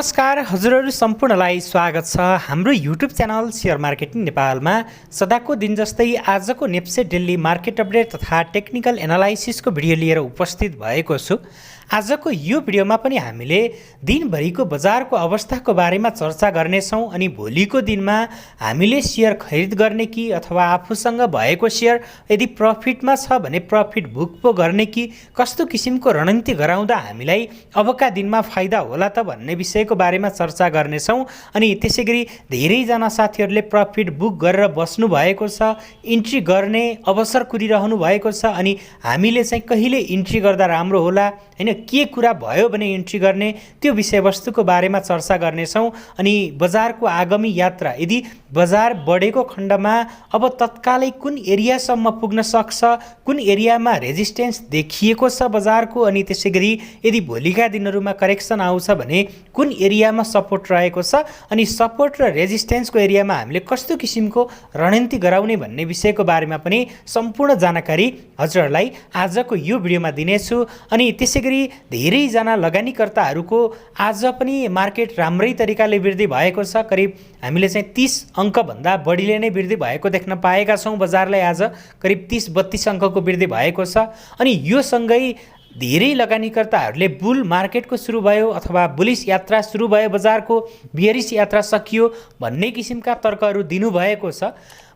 नमस्कार हजुरहरू सम्पूर्णलाई स्वागत छ हाम्रो युट्युब च्यानल सेयर मार्केटिङ नेपालमा। सदाको दिन जस्तै आजको नेप्से डेली मार्केट अपडेट तथा टेक्निकल एनालाइसिसको भिडियो लिएर उपस्थित भएको छु। आजको यो भिडियोमा पनि हामीले दिनभरिको बजारको अवस्थाको बारेमा चर्चा गर्नेछौँ अनि भोलिको दिनमा हामीले सेयर खरिद गर्ने कि अथवा आफूसँग भएको सेयर यदि प्रफिटमा छ भने प्रफिट बुक पो गर्ने कि कस्तो किसिमको रणनीति गराउँदा हामीलाई अबका दिनमा फाइदा होला त भन्ने विषयको बारेमा चर्चा गर्नेछौँ। अनि त्यसैगरी धेरैजना साथीहरूले प्रफिट बुक गरेर बस्नु भएको छ, इन्ट्री गर्ने अवसर कुरिरहनु भएको छ अनि हामीले चाहिँ कहिले इन्ट्री गर्दा राम्रो होला हैन, के कुरा भयो भने इन्ट्री गर्ने, त्यो विषयवस्तुको बारेमा चर्चा गर्नेछौँ। अनि बजारको आगामी यात्रा यदि बजार बढेको खण्डमा अब तत्कालै कुन एरियासम्म पुग्न सक्छ, कुन एरियामा रेजिस्टेन्स देखिएको छ बजारको, अनि त्यसैगरी यदि भोलिका दिनहरूमा करेक्सन आउँछ भने कुन एरियामा सपोर्ट रहेको छ अनि सपोर्ट र रेजिस्टेन्सको एरियामा हामीले कस्तो किसिमको रणनीति गराउने भन्ने विषयको बारेमा पनि सम्पूर्ण जानकारी हजुरहरूलाई आजको यो भिडियोमा दिनेछु। अनि त्यसैगरी धेरैजना लगानीकर्ताहरूको आज पनि मार्केट राम्रै तरिकाले वृद्धि भएको छ। करिब हामीले चाहिँ 30 अङ्कभन्दा बढीले नै वृद्धि भएको देख्न पाएका छौँ। बजारलाई आज करिब 30-32 अङ्कको वृद्धि भएको छ। अनि यो सँगै धेरै लगानीकर्ताहरूले बुल मार्केटको सुरु भयो अथवा बुलिस यात्रा सुरु भयो, बजारको बियरिस यात्रा सकियो भन्ने किसिमका तर्कहरू दिनुभएको छ।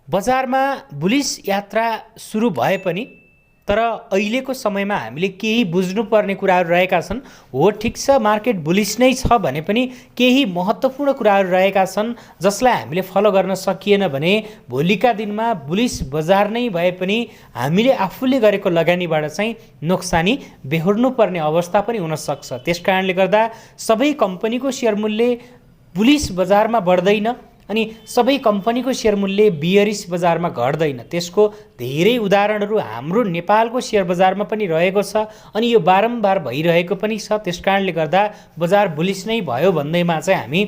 बजारमा बुलिस यात्रा सुरु भए पनि तर अहिलेको समयमा हामीले केही बुझ्नुपर्ने कुराहरू रहेका छन्। हो ठिक छ, मार्केट बुलिस नै छ भने पनि केही महत्त्वपूर्ण कुराहरू रहेका छन् जसलाई हामीले फलो गर्न सकिएन भने भोलिका दिनमा बुलिस बजार नै भए पनि हामीले आफूले गरेको लगानीबाट चाहिँ नोक्सानी बेहोर्नु पर्ने अवस्था पनि हुन सक्छ। त्यसकारणले गर्दा सबै कम्पनीको सेयर मूल्य बुलिस बजारमा बढ्दैन अनि सबै कम्पनीको सेयर मूल्य बियरिस बजारमा घट्दैन। त्यसको धेरै उदाहरणहरू हाम्रो नेपालको सेयर बजारमा पनि रहेको छ अनि यो बारम्बार भइरहेको पनि छ। त्यसकारणले गर्दा बजार बुलिस नै भयो भन्दैमा चाहिँ हामी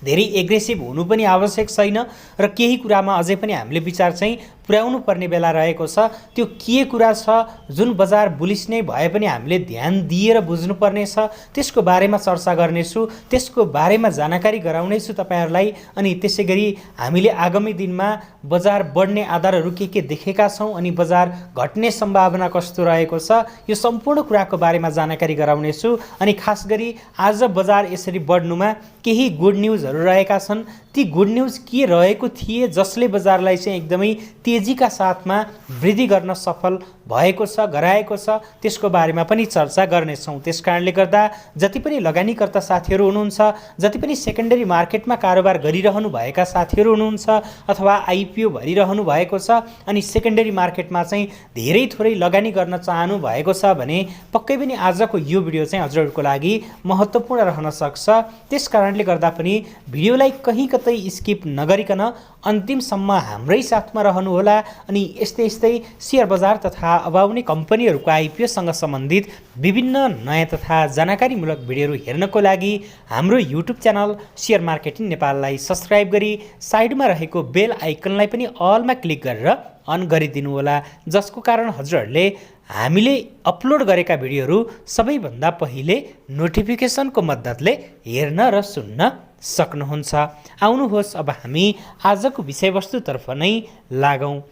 धेरै एग्रेसिभ हुनु पनि आवश्यक छैन र केही कुरामा अझै पनि हामीले विचार चाहिँ पुर्याउनु पर्ने बेला रहेको छ। त्यो के कुरा छ जुन बजार बुलिस नै भए पनि हामीले ध्यान दिएर बुझ्नुपर्ने छ, त्यसको बारेमा चर्चा गर्नेछु, त्यसको बारेमा जानकारी गराउनेछु तपाईँहरूलाई। अनि त्यसै गरी हामीले आगामी दिनमा बजार बढ्ने आधारहरू के देखेका छौँ अनि बजार घट्ने सम्भावना कस्तो रहेको छ, यो सम्पूर्ण कुराको बारेमा जानकारी गराउनेछु। अनि खास गरी आज बजार यसरी बढ्नुमा केही गुड न्युजहरू रहेका छन्। ती गुड न्युज के रहेको थिए जसले बजारलाई चाहिँ एकदमै तेजीका साथमा वृद्धि गर्न सफल भएको छ, गराएको छ, त्यसको बारेमा पनि चर्चा गर्नेछौँ। त्यसकारणले गर्दा जति पनि लगानीकर्ता साथीहरू हुनुहुन्छ, जति पनि सेकेन्डरी मार्केटमा कारोबार गरिरहनु भएका साथीहरू हुनुहुन्छ अथवा आइपिओ भरिरहनु भएको छ अनि सेकेन्डरी मार्केटमा चाहिँ धेरै थोरै लगानी गर्न चाहनु भएको छ भने पक्कै पनि आजको यो भिडियो चाहिँ हजुरहरूको लागि महत्त्वपूर्ण रहन सक्छ। त्यसकारणले गर्दा पनि भिडियोलाई कहीँ कतै स्किप नगरिकन अन्तिमसम्म हाम्रै साथमा रहनुहोला। अनि यस्तै सेयर बजार तथा अब आउने कम्पनीहरूको आइपिओसँग सम्बन्धित विभिन्न नयाँ तथा जानकारीमूलक भिडियोहरू हेर्नको लागि हाम्रो युट्युब च्यानल सेयर मार्केटिङ नेपाललाई सब्सक्राइब गरी साइडमा रहेको बेल आइकनलाई पनि अलमा क्लिक गरेर अन गरिदिनु होला, जसको कारण हजुरहरूले हामीले अपलोड गरेका भिडियोहरू सबैभन्दा पहिले नोटिफिकेसनको मद्दतले हेर्न र सुन्न सक्नुहुन्छ। आउनुहोस् अब हामी आजको विषयवस्तुतर्फ नै लागौँ।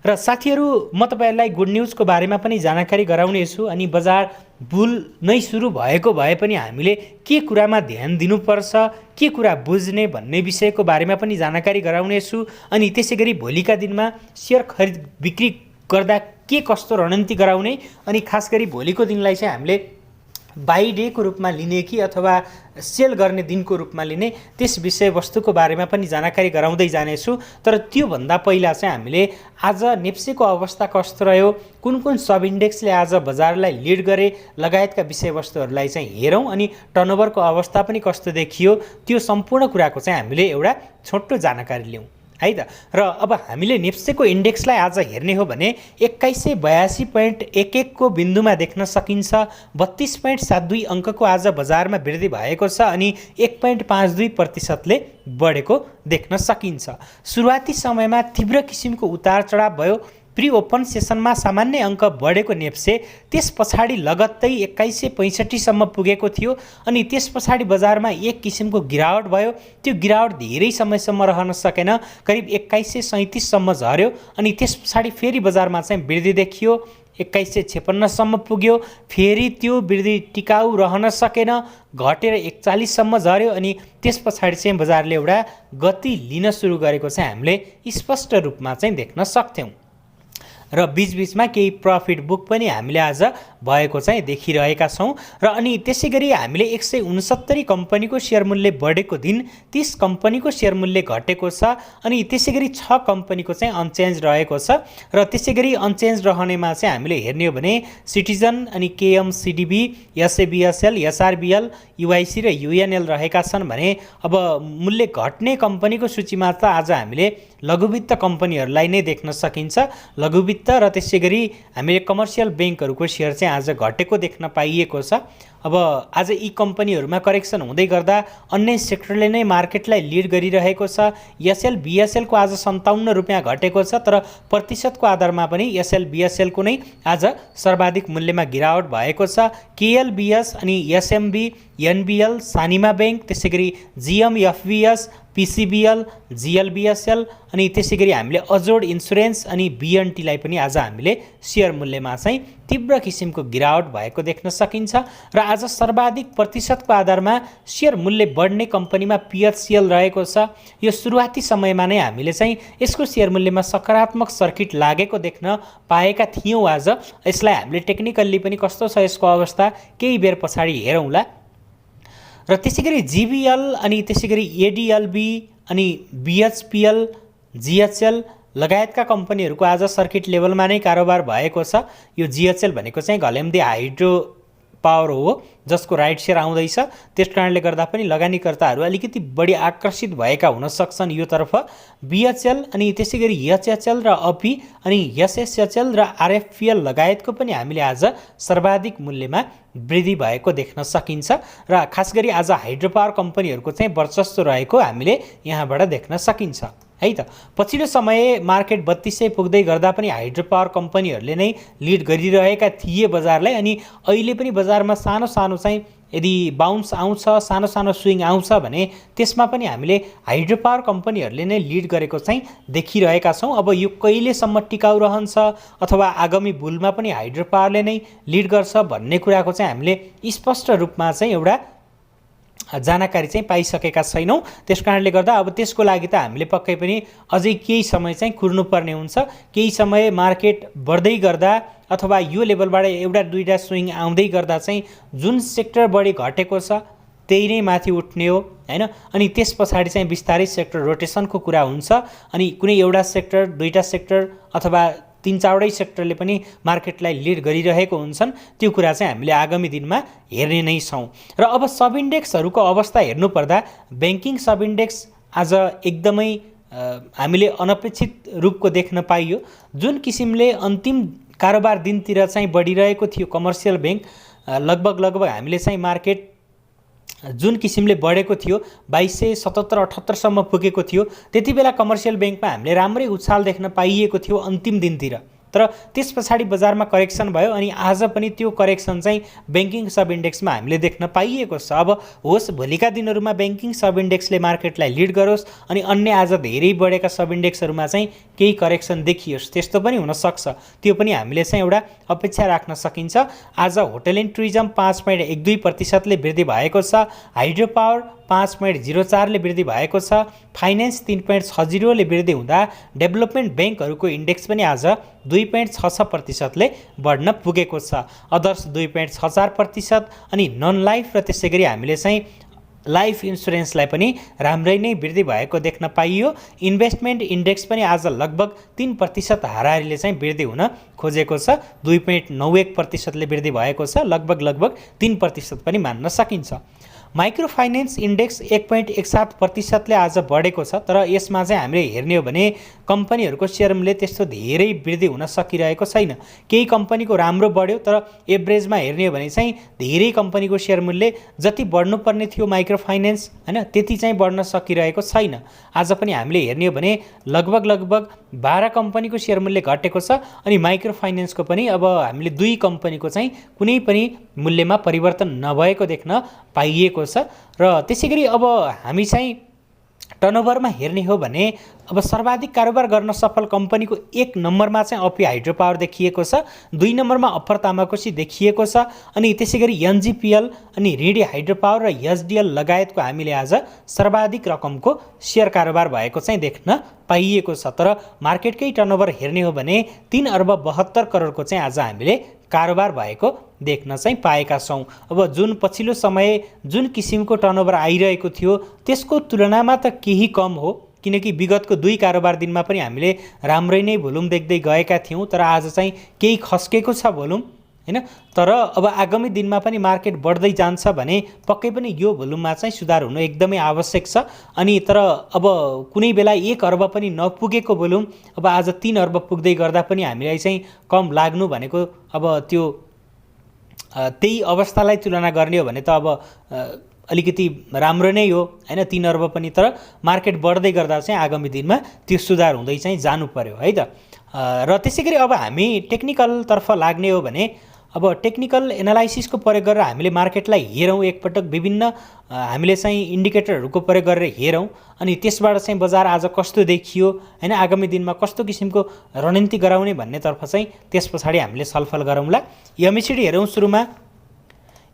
र साथीहरू, म तपाईँहरूलाई गुड न्युजको बारेमा पनि जानकारी गराउनेछु अनि बजार बुल नै सुरु भएको भए पनि हामीले के कुरामा ध्यान दिनुपर्छ, के कुरा बुझ्ने भन्ने विषयको बारेमा पनि जानकारी गराउनेछु। अनि त्यसै गरी भोलिका दिनमा सेयर खरिद बिक्री गर्दा के कस्तो रणनीति गराउने अनि खास गरी भोलिको दिनलाई चाहिँ हामीले बाई डेको रूपमा लिने कि अथवा सेल गर्ने दिनको रूपमा लिने, त्यस विषयवस्तुको बारेमा पनि जानकारी गराउँदै जानेछु। तर त्योभन्दा पहिला चाहिँ हामीले आज नेप्सेको अवस्था कस्तो रह्यो, कुन कुन सब इन्डेक्सले आज बजारलाई लिड गरे लगायतका विषयवस्तुहरूलाई चाहिँ हेरौँ अनि टर्नओभरको अवस्था पनि कस्तो देखियो, त्यो सम्पूर्ण कुराको चाहिँ हामीले एउटा छोटो जानकारी लिउँ है त। र अब हामीले नेप्सेको इन्डेक्सलाई आज हेर्ने हो भने 2182.11 को बिन्दुमा देख्न सकिन्छ। 32.72 अङ्कको आज बजारमा वृद्धि भएको छ अनि 1.52% बढेको देख्न सकिन्छ। सुरुवाती समयमा तीव्र किसिमको उतार चढाव भयो, प्री ओपन सेसनमा सामान्य अङ्क बढेको नेप्से त्यस पछाडि लगत्तै 2165 सम्म पुगेको थियो अनि त्यस पछाडि बजारमा एक किसिमको गिरावट भयो। त्यो गिरावट धेरै समयसम्म रहन सकेन, करिब 2137 सम्म झर्यो अनि त्यस पछाडि फेरि बजारमा चाहिँ वृद्धि देखियो, 2156 सम्म पुग्यो। फेरि त्यो वृद्धि टिकाउ रहन सकेन, घटेर 41 सम्म झर्यो अनि त्यस पछाडि चाहिँ बजारले एउटा गति लिन सुरु गरेको चाहिँ हामीले स्पष्ट रूपमा चाहिँ देख्न सक्थ्यौँ र बीचबीचमा केही प्रफिट बुक पनि हामीले आज भएको चाहिँ देखिरहेका छौँ। र अनि त्यसै गरी हामीले 169 कम्पनीको सेयर मूल्य बढेको दिन 30 कम्पनीको सेयर मूल्य घटेको छ अनि त्यसै गरी 6 कम्पनीको चाहिँ अनचेन्ज रहेको छ। र त्यसै गरी अनचेन्ज रहनेमा चाहिँ हामीले हेर्ने हो भने सिटिजन अनि केएमसिडिबी, एसएबिएसएल, एसआरबिएल, युआइसी र युएनएल रहेका छन् भने अब मूल्य घट्ने कम्पनीको सूचीमा त आज हामीले लघुवित्त कम्पनीहरूलाई नै देख्न सकिन्छ। लघुवित्त र त्यसै गरी हामीले कमर्सियल ब्याङ्कहरूको सेयर चाहिँ आज घटेको देख्न पाइएको छ। अब आज यी कम्पनीहरूमा करेक्सन हुँदै गर्दा अन्य सेक्टरले नै मार्केटलाई लिड गरिरहेको छ। एसएल बिएसएलको आज 57 रुपियाँ घटेको छ, तर प्रतिशतको आधारमा पनि एसएल बिएसएलको नै आज सर्वाधिक मूल्यमा गिरावट भएको छ। केएलबिएस अनि एसएमबी, एनबिएल, सानिमा ब्याङ्क, त्यसै गरी जिएमएफबिएस, पिसिबिएल, जिएलबिएसएल अनि त्यसै गरी हामीले अजोड इन्सुरेन्स अनि बिएनटीलाई पनि आज हामीले सेयर मूल्यमा चाहिँ तीव्र किसिमको गिरावट भएको देख्न सकिन्छ। र आज सर्वाधिक प्रतिशतको आधारमा सेयर मूल्य बढ्ने कम्पनीमा पिएचसिएल रहेको छ। यो सुरुवाती समयमा नै हामीले चाहिँ यसको सेयर मूल्यमा सकारात्मक सर्किट लागेको देख्न पाएका थियौँ। आज यसलाई हामीले टेक्निकल्ली पनि कस्तो छ यसको अवस्था केही बेर पछाडि हेरौँला। र त्यसै गरी जिबिएल अनि त्यसै गरी एडिएलबी अनि बिएचपिएल, जिएचएल लगायतका कम्पनीहरूको आज सर्किट लेभलमा नै कारोबार भएको छ। यो जिएचएल भनेको चाहिँ घलेम्दी हाइड्रो पावर हो जसको राइट सेयर आउँदैछ, त्यस कारणले गर्दा पनि लगानीकर्ताहरू अलिकति बढी आकर्षित भएका हुन सक्छन् योतर्फ। बिएचएल अनि त्यसै गरी एचएचएल र अपी अनि एसएसएचएल र आरएफपीएल लगायतको पनि हामीले आज सर्वाधिक मूल्यमा वृद्धि भएको देख्न सकिन्छ। र खास गरी आज हाइड्रो पावर कम्पनीहरूको चाहिँ वर्चस्व रहेको हामीले यहाँबाट देख्न सकिन्छ है त। पछिल्लो समय मार्केट 3200 पुग्दै गर्दा पनि हाइड्रो पावर कम्पनीहरूले नै लिड गरिरहेका थिए बजारलाई अनि अहिले पनि बजारमा सानो सानो चाहिँ यदि बाउन्स आउँछ, सानो सानो स्विङ आउँछ भने त्यसमा पनि हामीले हाइड्रो पावर कम्पनीहरूले नै लिड गरेको चाहिँ देखिरहेका छौँ। अब यो कहिलेसम्म टिकाउ रहन्छ अथवा आगामी बुलमा पनि हाइड्रो पावरले नै लिड गर्छ भन्ने कुराको चाहिँ हामीले स्पष्ट रूपमा चाहिँ एउटा जानकारी चाहिँ पाइसकेका छैनौँ। त्यस कारणले गर्दा अब त्यसको लागि त हामीले पक्कै पनि अझै केही समय चाहिँ कुर्नुपर्ने हुन्छ। केही समय मार्केट बढ्दै गर्दा अथवा यो लेभलबाट एउटा दुईवटा स्विङ आउँदै गर्दा चाहिँ जुन सेक्टर बढी घटेको छ त्यही नै माथि उठ्ने हो हैन। अनि त्यस पछाडि चाहिँ बिस्तारै सेक्टर रोटेसनको कुरा हुन्छ अनि कुनै एउटा सेक्टर, दुईवटा सेक्टर अथवा 3-4वटै सेक्टरले पनि मार्केटलाई लिड गरिरहेको हुन्छन्। त्यो कुरा चाहिँ हामीले आगामी दिनमा हेर्ने नै छौँ। र अब सब इन्डेक्सहरूको अवस्था हेर्नुपर्दा ब्याङ्किङ सब इन्डेक्स आज एकदमै हामीले अनपेक्षित रूपको देख्न पाइयो। जुन किसिमले अन्तिम कारोबार दिनतिर चाहिँ बढिरहेको थियो कमर्सियल ब्याङ्क, लगभग हामीले चाहिँ मार्केट जुन किसिमले बढेको थियो 2277-78 सम्म पुगेको थियो, त्यति बेला कमर्सियल ब्याङ्कमा हामीले राम्रै उछाल देख्न पाइएको थियो अन्तिम दिनतिर। तर त्यस पछाडि बजारमा करेक्सन भयो अनि आज पनि त्यो करेक्सन चाहिँ ब्याङ्किङ सब इन्डेक्समा हामीले देख्न पाइएको छ। अब होस् भोलिका दिनहरूमा ब्याङ्किङ सब इन्डेक्सले मार्केटलाई लिड गरोस् अनि अन्य आज धेरै बढेका सब इन्डेक्सहरूमा चाहिँ केही करेक्सन देखियोस्, त्यस्तो पनि हुनसक्छ। त्यो पनि हामीले चाहिँ एउटा अपेक्षा राख्न सकिन्छ। आज होटल एन्ड टुरिज्म 5.12% वृद्धि भएको छ, हाइड्रो पावर 5.04 वृद्धि भएको छ, फाइनेन्स 3.60 वृद्धि हुँदा डेभलपमेन्ट ब्याङ्कहरूको इन्डेक्स पनि आज 2.66% बढ्न पुगेको छ। अदर्स 2.64% अनि नन लाइफ र त्यसै गरी हामीले चाहिँ लाइफ इन्सुरेन्सलाई पनि राम्रै नै वृद्धि भएको देख्न पाइयो। इन्भेस्टमेन्ट इन्डेक्स पनि आज लगभग 3% हाराहारीले चाहिँ वृद्धि हुन खोजेको छ, 2.91% वृद्धि भएको छ, लगभग 3% पनि मान्न सकिन्छ। माइक्रो फाइनेन्स इन्डेक्स 1.17% आज बढेको छ। तर यसमा चाहिँ हामीले हेर्ने हो भने कम्पनीहरूको सेयर मूल्य त्यस्तो धेरै वृद्धि हुन सकिरहेको छैन। केही कम्पनीको राम्रो बढ्यो, तर एभरेजमा हेर्ने हो भने चाहिँ धेरै कम्पनीको सेयर मूल्य जति बढ्नुपर्ने थियो माइक्रो फाइनेन्स हैन त्यति चाहिँ बढ्न सकिरहेको छैन। आज पनि हामीले हेर्ने हो भने लगभग 12 कम्पनीको सेयर मूल्य घटेको छ अनि माइक्रो फाइनेन्सको पनि अब हामीले 2 कम्पनीको चाहिँ कुनै पनि मूल्यमा परिवर्तन नभएको देख्न पाइएको छ। र त्यसैगरी अब हामी चाहिँ टर्नओभरमा हेर्ने हो भने अब सर्वाधिक कारोबार गर्न सफल कम्पनीको 1 नम्बरमा चाहिँ अपी हाइड्रो पावर देखिएको छ, 2 नम्बरमा अप्पर तामाकोसी देखिएको छ अनि त्यसैगरी एनजीपीएल अनि रिडी हाइड्रो पावर र एचडीएल लगायतको हामीले आज सर्वाधिक रकमको सेयर कारोबार भएको चाहिँ देख्न पाइएको छ। तर मार्केटकै टर्नओभर हेर्ने हो भने 3 अर्ब 72 करोडको चाहिँ आज हामीले कारोबार भएको देख्न चाहिँ पाएका छौँ। अब जुन पछिल्लो समय जुन किसिमको टर्नओभर आइरहेको थियो त्यसको तुलनामा त केही कम हो, किनकि विगतको 2 कारोबार दिनमा पनि हामीले राम्रै नै भोल्युम देख्दै गएका थियौँ। तर आज चाहिँ केही खस्केको छ भोल्युम हैन। तर अब आगामी दिनमा पनि मार्केट बढ्दै जान्छ भने पक्कै पनि यो भोल्युममा चाहिँ सुधार हुनु एकदमै आवश्यक छ। अनि तर अब कुनै बेला 1 अर्ब पनि नपुगेको भोल्युम अब आज 3 अर्ब पुग्दै गर्दा पनि हामीलाई चाहिँ कम लाग्नु भनेको अब त्यो त्यही अवस्थालाई तुलना गर्ने हो भने त अब अलिकति राम्रो नै हो हैन 3 अर्ब पनि। तर मार्केट बढ्दै गर्दा चाहिँ आगामी दिनमा त्यो सुधार हुँदै चाहिँ जानु पर्यो है त। र त्यसैगरी अब हामी टेक्निकलतर्फ लाग्ने हो भने अब टेक्निकल एनालाइसिसको प्रयोग गरेर हामीले मार्केटलाई हेरौँ, एकपटक विभिन्न हामीले चाहिँ इन्डिकेटरहरूको प्रयोग गरेर हेरौँ अनि त्यसबाट चाहिँ बजार आज कस्तो देखियो हैन, आगामी दिनमा कस्तो किसिमको रणनीति गराउने भन्नेतर्फ चाहिँ त्यस पछाडि हामीले छलफल गरौँला। एमएसिडी हेरौँ। सुरुमा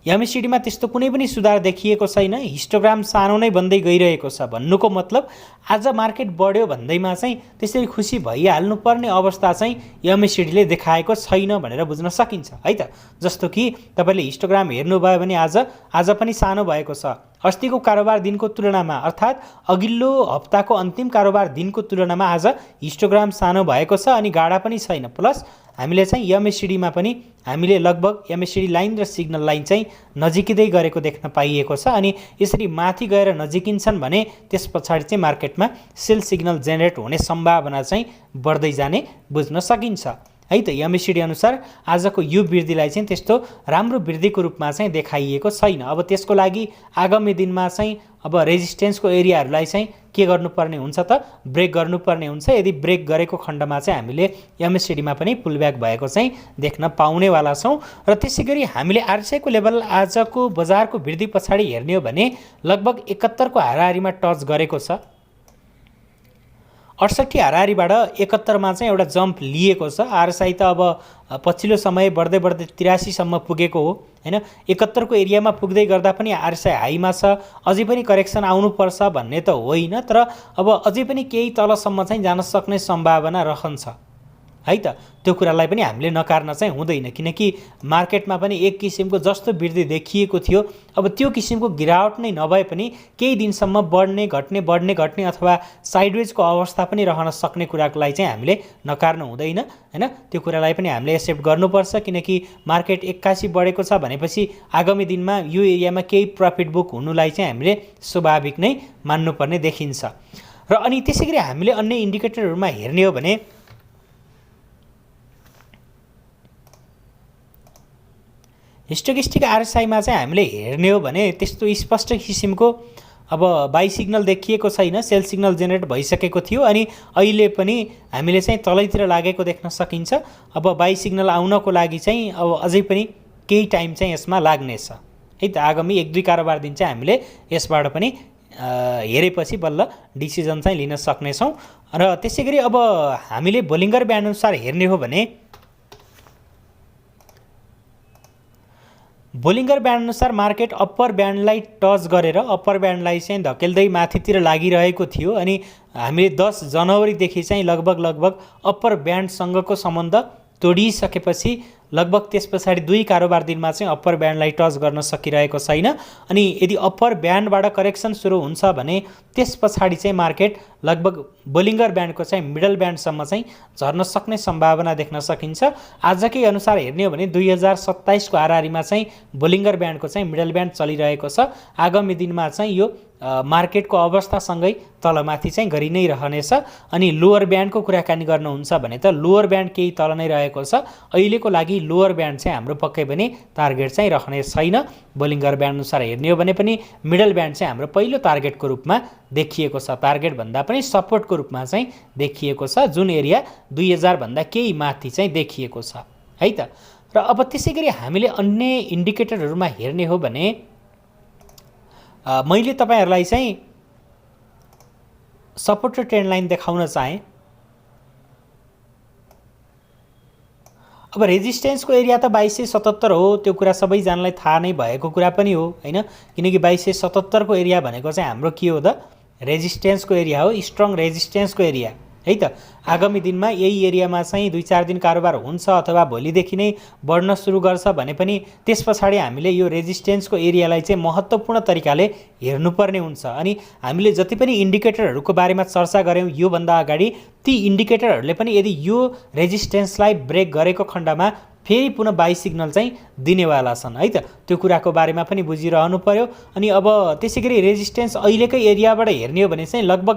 एमएसिडीमा त्यस्तो कुनै पनि सुधार देखिएको छैन, हिस्टोग्राम सानो नै बन्दै गइरहेको छ। भन्नुको मतलब आज मार्केट बढ्यो भन्दैमा चाहिँ त्यसरी खुसी भइहाल्नुपर्ने अवस्था चाहिँ एमएसिडीले देखाएको छैन भनेर बुझ्न सकिन्छ है त। जस्तो कि तपाईँले हिस्टोग्राम हेर्नुभयो भने आज पनि सानो भएको छ। अस्तिको कारोबार दिनको तुलनामा अर्थात् अघिल्लो हप्ताको अन्तिम कारोबार दिनको तुलनामा आज हिस्टोग्राम सानो भएको छ अनि गाढा पनि छैन। प्लस हामीले चाहिँ एमएसिडीमा पनि हामीले लगभग एमएसिडी लाइन र सिग्नल लाइन चाहिँ नजिकिँदै गरेको देख्न पाइएको छ अनि यसरी माथि गएर नजिकिन्छन् भने त्यस पछाडि चाहिँ मार्केटमा सेल सिग्नल जेनेरेट हुने सम्भावना चाहिँ बढ्दै जाने बुझ्न सकिन्छ है त। एमएसिडी अनुसार आजको यो वृद्धिलाई चाहिँ त्यस्तो राम्रो वृद्धिको रूपमा चाहिँ देखाइएको छैन। अब त्यसको लागि आगामी दिनमा चाहिँ अब रेजिस्टेन्सको एरियाहरूलाई चाहिँ के गर्नुपर्ने हुन्छ त ब्रेक गर्नुपर्ने हुन्छ। यदि ब्रेक गरेको खण्डमा चाहिँ हामीले एमएसिडीमा पनि पुलब्याक भएको चाहिँ देख्न पाउनेवाला छौँ। र त्यसैगरी हामीले आरसिआईको लेभल आजको बजारको वृद्धि पछाडि हेर्ने हो भने लगभग 71 को हाराहारीमा टच गरेको छ। 68 हाराहारीबाट 71 मा चाहिँ एउटा जम्प लिएको छ। आरएसआई त अब पछिल्लो समय बढ्दै 83 सम्म पुगेको हो हैन। 71 को एरियामा पुग्दै गर्दा पनि आरएसआई हाईमा छ, अझै पनि करेक्सन आउनुपर्छ भन्ने त होइन, तर अब अझै पनि केही तलसम्म चाहिँ जान सक्ने सम्भावना रहन्छ है त। त्यो कुरालाई पनि हामीले नकार्न चाहिँ हुँदैन, किनकि मार्केटमा पनि एक किसिमको जस्तो वृद्धि देखिएको थियो अब त्यो किसिमको गिरावट नै नभए पनि केही दिनसम्म बढ्ने घट्ने अथवा साइडवेजको अवस्था पनि रहन सक्ने कुरालाई चाहिँ हामीले नकार्नु हुँदैन हैन। त्यो कुरालाई पनि हामीले एक्सेप्ट गर्नुपर्छ, किनकि मार्केट 81 बढेको छ भनेपछि आगामी दिनमा यो एरियामा केही प्रफिट बुक हुनुलाई चाहिँ हामीले स्वाभाविक नै मान्नुपर्ने देखिन्छ। र अनि त्यसैगरी हामीले अन्य इन्डिकेटरहरूमा हेर्ने हो भने हिस्टोकेस्टिक आरएसआईमा चाहिँ हामीले हेर्ने हो भने त्यस्तो स्पष्ट किसिमको अब बाई सिग्नल देखिएको छैन, सेल सिग्नल जेनेरेट भइसकेको थियो अनि अहिले पनि हामीले चाहिँ तलैतिर लागेको देख्न सकिन्छ। अब बाई सिग्नल आउनको लागि चाहिँ अब अझै पनि केही टाइम चाहिँ यसमा लाग्नेछ है त। आगामी 1-2 कारोबार दिन चाहिँ हामीले यसबाट पनि हेरेपछि बल्ल डिसिजन चाहिँ लिन सक्नेछौँ। र त्यसैगरी अब हामीले बोलिङ्गर ब्यान्ड अनुसार हेर्ने हो भने बोलिङ्गर ब्यान्ड अनुसार मार्केट अप्पर ब्यान्डलाई टच गरेर अप्पर ब्यान्डलाई चाहिँ धकेल्दै माथितिर लागिरहेको थियो अनि हामीले 10 जनवरीदेखि चाहिँ लगभग अप्पर ब्यान्डसँगको सम्बन्ध तोडिसकेपछि लगभग त्यस पछाडि 2 कारोबार दिनमा चाहिँ अप्पर ब्यान्डलाई टच गर्न सकिरहेको छैन। अनि यदि अप्पर ब्यान्डबाट करेक्सन सुरु हुन्छ भने त्यस पछाडि चाहिँ मार्केट लगभग बोलिङ्गर ब्यान्डको चाहिँ मिडल ब्यान्डसम्म चाहिँ झर्न सक्ने सम्भावना देख्न सकिन्छ। आजकै अनुसार हेर्ने हो भने 2027 को आरआरईमा चाहिँ बोलिङ्गर ब्यान्डको चाहिँ मिडल ब्यान्ड चलिरहेको छ। आगामी दिनमा चाहिँ यो मार्केटको अवस्थासँगै तलमाथि चाहिँ गरि नै रहनेछ। अनि लोअर ब्यान्डको कुराकानी गर्नुहुन्छ भने त लोअर ब्यान्ड केही तल नै रहेको छ। अहिलेको लागि लोअर ब्यान्ड चाहिँ हाम्रो पक्कै पनि टार्गेट चाहिँ रहने छैन। बोलिङ्गर ब्यान्ड अनुसार हेर्ने हो भने पनि मिडल ब्यान्ड चाहिँ हाम्रो पहिलो टार्गेटको रूपमा देखिएको छ। टार्गेट भन्दा पनि सपोर्टको रूपमा चाहिँ देखिएको छ, जुन एरिया 2000 भन्दा केही माथि चाहिँ देखिएको छ है त। र अब त्यसैगरी हामीले अन्य इन्डिकेटरहरूमा हेर्ने हो भने मैले तपाईहरुलाई चाहिँ सपोर्ट र ट्रेन्ड लाइन देखाउन चाहे। अब रेजिस्टेन्सको एरिया त 2277 हो, त्यो कुरा सबैजनालाई थाहा नै भएको कुरा पनि हो हैन, किनकि 2277 को एरिया भनेको चाहिँ हाम्रो के हो त, रेजिस्टेन्सको एरिया हो, स्ट्रङ रेजिस्टेन्सको एरिया है त। आगामी दिनमा यही एरियामा चाहिँ 2-4 दिन कारोबार हुन्छ अथवा भोलिदेखि नै बढ्न सुरु गर्छ भने पनि त्यस पछाडि हामीले यो रेजिस्टेन्सको एरियालाई चाहिँ महत्त्वपूर्ण तरिकाले हेर्नुपर्ने हुन्छ। अनि हामीले जति पनि इन्डिकेटरहरूको बारेमा चर्चा गऱ्यौँ योभन्दा अगाडि, ती इन्डिकेटरहरूले पनि यदि यो रेजिस्टेन्सलाई ब्रेक गरेको खण्डमा फेरि पुनः बाई सिग्नल चाहिँ दिनेवाला छन् है त। त्यो कुराको बारेमा पनि बुझिरहनु पर्यो। अनि अब त्यसैगरी रेजिस्टेन्स अहिलेकै एरियाबाट हेर्ने हो भने चाहिँ लगभग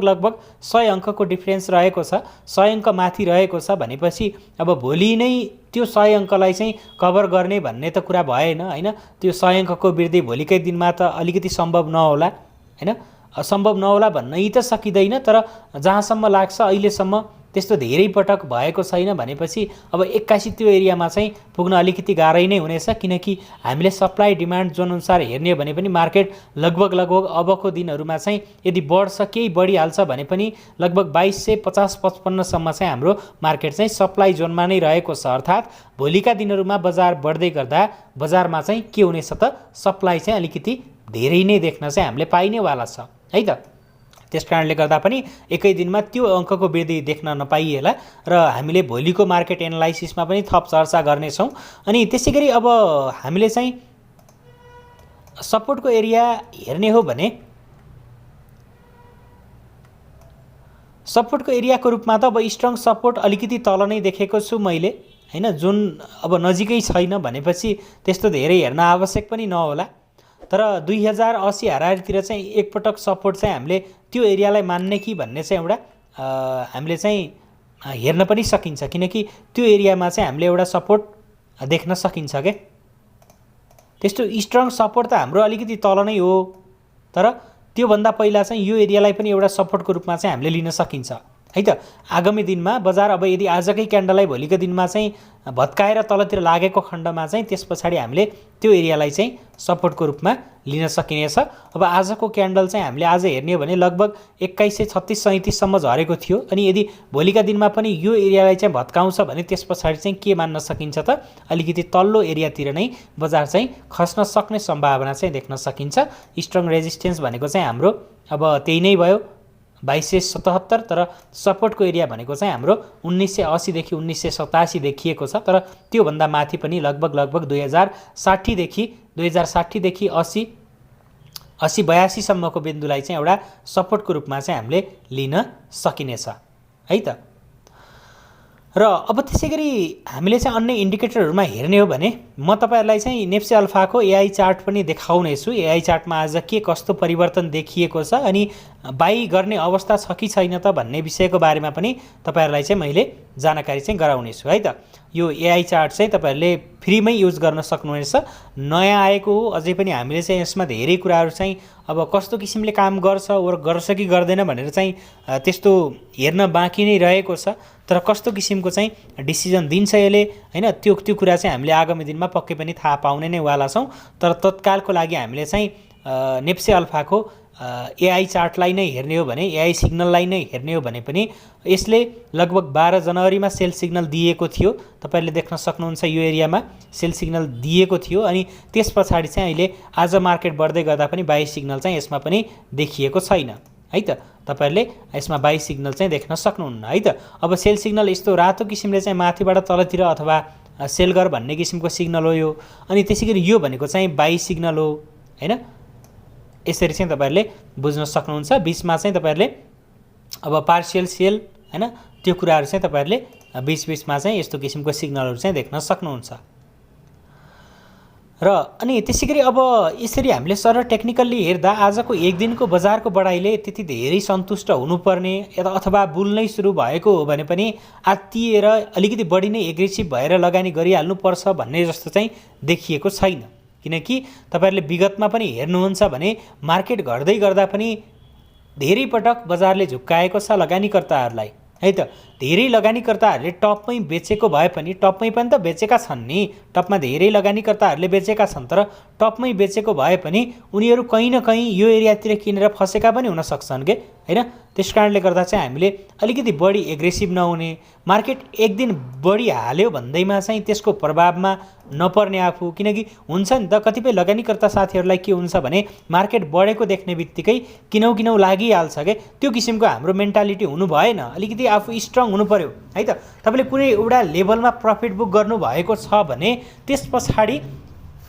100 अङ्कको डिफरेन्स रहेको छ, 100 अङ्क माथि रहेको छ भनेपछि अब भोलि नै त्यो 100 अङ्कलाई चाहिँ कभर गर्ने भन्ने त कुरा भएन हैन। त्यो 100 अङ्कको वृद्धि भोलिकै दिनमा त अलिकति सम्भव नहोला हैन, असम्भव नहोला भन्नै त सकिँदैन। तर जहाँसम्म लाग्छ अहिलेसम्म त्यस्तो धेरै पटक भएको छैन भनेपछि अब 81 त्यो एरियामा चाहिँ पुग्न अलिकति गाह्रै नै हुनेछ, किनकि हामीले सप्लाई डिमान्ड जोन अनुसार हेर्ने हो भने पनि मार्केट लगभग अबको दिनहरूमा चाहिँ यदि बढ्छ, केही बढिहाल्छ भने पनि लगभग 2250-55 सम्म चाहिँ हाम्रो मार्केट चाहिँ सप्लाई जोनमा नै रहेको छ। अर्थात् भोलिका दिनहरूमा बजार बढ्दै गर्दा बजारमा चाहिँ के हुनेछ त, सप्लाई चाहिँ अलिकति धेरै नै देख्न चाहिँ हामीले पाइनेवाला छ है त। त्यसकारणले गर्दा पनि एकै दिनमा त्यो अङ्कको वृद्धि देख्न नपाइएला र हामीले भोलिको मार्केट एनालाइसिसमा पनि थप चर्चा गर्नेछौँ। अनि त्यसैगरी अब हामीले चाहिँ सपोर्टको एरिया हेर्ने हो भने सपोर्टको एरियाको रूपमा त अब स्ट्रङ सपोर्ट अलिकति तल नै देखेको छु मैले हैन, जुन अब नजिकै छैन भनेपछि त्यस्तो धेरै हेर्न आवश्यक पनि नहोला। तर 2080 हाराहारीतिर चाहिँ एकपटक सपोर्ट चाहिँ हामीले त्यो एरियालाई मान्ने कि भन्ने चाहिँ एउटा हामीले चाहिँ हेर्न पनि सकिन्छ, किनकि त्यो एरियामा चाहिँ हामीले एउटा सपोर्ट देख्न सकिन्छ के। त्यस्तो स्ट्रङ सपोर्ट त हाम्रो अलिकति तल नै हो, तर त्योभन्दा पहिला चाहिँ यो एरियालाई पनि एउटा सपोर्टको रूपमा चाहिँ हामीले लिन सकिन्छ है त। आगामी दिनमा बजार अब यदि आजकै क्यान्डललाई भोलिको दिनमा चाहिँ भत्काएर तलतिर लागेको खण्डमा चाहिँ त्यस पछाडि हामीले त्यो एरियालाई चाहिँ सपोर्टको रूपमा लिन सकिनेछ। अब आजको क्यान्डल चाहिँ हामीले आज हेर्ने हो भने लगभग 2136-37 सम्म झरेको थियो। अनि यदि भोलिका दिनमा पनि यो एरियालाई चाहिँ भत्काउँछ भने त्यस पछाडि चाहिँ के मान्न सकिन्छ त, अलिकति तल्लो एरियातिर नै बजार चाहिँ खस्न सक्ने सम्भावना चाहिँ देख्न सकिन्छ। स्ट्रङ रेजिस्टेन्स भनेको चाहिँ हाम्रो अब त्यही नै भयो 2277, तर सपोर्टको एरिया भनेको चाहिँ हाम्रो 1980 देखि 1987 देखिएको छ। तर त्योभन्दा माथि पनि लगभग 2060 देखि 80-82 सम्मको बिन्दुलाई चाहिँ एउटा सपोर्टको रूपमा चाहिँ हामीले लिन सकिनेछ है त। र अब त्यसैगरी हामीले चाहिँ अन्य इन्डिकेटरहरूमा हेर्ने हो भने म तपाईहरुलाई चाहिँ नेप्से अल्फाको एआई चार्ट पनि देखाउने छु। एआई चार्टमा आज के कस्तो परिवर्तन देखिएको छ अनि बाई गर्ने अवस्था छ कि छैन त भन्ने विषयको बारेमा पनि तपाईहरुलाई चाहिँ मैले जानकारी चाहिँ गराउने छु है त। यो एआई चार्ट चाहिँ तपाईहरुले फ्रीमै युज गर्न सक्नुहुनेछ, नयाँ आएको हो। अझै पनि हामीले चाहिँ यसमा धेरै कुराहरू चाहिँ अब कस्तो किसिमले काम गर्छ कि गर्दैन भनेर चाहिँ त्यस्तो हेर्न बाँकी नै रहेको छ। तर कस्तो किसिमको चाहिँ डिसिजन दिन्छ यसले हैन, त्यो कुरा चाहिँ हामीले आगामी दिनमा पक्कै पनि थाहा पाउने नै वाला छौँ। तर तत्कालको लागि हामीले चाहिँ नेप्से अल्फाको एआई चार्टलाई नै हेर्ने हो भने, एआई सिग्नललाई नै हेर्ने हो भने पनि यसले लगभग 12 जनवरीमा सेल सिग्नल दिएको थियो। तपाईहरुले देख्न सक्नुहुन्छ यो एरियामा सेल सिग्नल दिएको थियो। अनि त्यस पछाडि चाहिँ अहिले आज मार्केट बढ्दै गर्दा पनि बाई सिग्नल चाहिँ यसमा पनि देखिएको छैन है त। तपाईहरुले यसमा बाई सिग्नल चाहिँ देख्न सक्नुहुन्न है त। अब सेल सिग्नल यस्तो रातो किसिमले चाहिँ माथिबाट तलतिर अथवा सेल गर भन्ने किसिमको सिग्नल हो यो। अनि त्यसैगरी यो भनेको चाहिँ बाई सिग्नल हो हैन। यसरी चाहिँ तपाईहरुले बुझ्न सक्नुहुन्छ। बीचमा चाहिँ तपाईहरुले अब पार्शियल सेल हैन त्यो कुराहरु चाहिँ तपाईहरुले बीच-बीचमा चाहिँ यस्तो किसिमको सिग्नलहरु चाहिँ देख्न सक्नुहुन्छ। र अनि त्यसैगरी अब यसरी हामीले सरल टेक्निकल्ली हेर्दा आजको एक दिनको बजारको बढाइले त्यति धेरै सन्तुष्ट हुनुपर्ने अथवा बुल नै सुरु भएको हो भने पनि आत्तिएर अलिकति बढी नै एग्रेसिभ भएर लगानी गरिहाल्नुपर्छ भन्ने जस्तो चाहिँ देखिएको छैन। किनकि तपाईहरुले विगतमा पनि हेर्नुहुन्छ भने मार्केट घट्दै गर्दा पनि धेरै पटक बजारले झुक्काएको छ लगानीकर्ताहरूलाई है त। धेरै लगानीकर्ताहरूले टपमै बेचेको भए पनि टपमै पनि त बेचेका छन् नि। टपमा धेरै लगानीकर्ताहरूले बेचेका छन्, तर टपमै बेचेको भए पनि उनीहरू कहीँ न कहीँ यो एरियातिर किनेर फसेका पनि हुन सक्छन् के हैन। त्यसकारणले गर्दा चाहिँ हामीले अलिकति बढी एग्रेसिभ नहुने, मार्केट एक दिन बढी हाल्यो भन्दैमा चाहिँ त्यसको प्रभावमा नपर्ने आफू। किनकि हुन्छ नि त कतिपय लगानीकर्ता साथीहरूलाई के हुन्छ भने मार्केट बढेको देख्ने बित्तिकै किनौ किनौ लागिहाल्छ के। त्यो किसिमको हाम्रो मेन्टालिटी हुनु भएन। अलिकति आफू स्ट्रङ हुनु पर्यो है त। तपाईले कुनै एउटा लेभलमा प्रफिट बुक गर्नु भएको छ भने त्यसपछि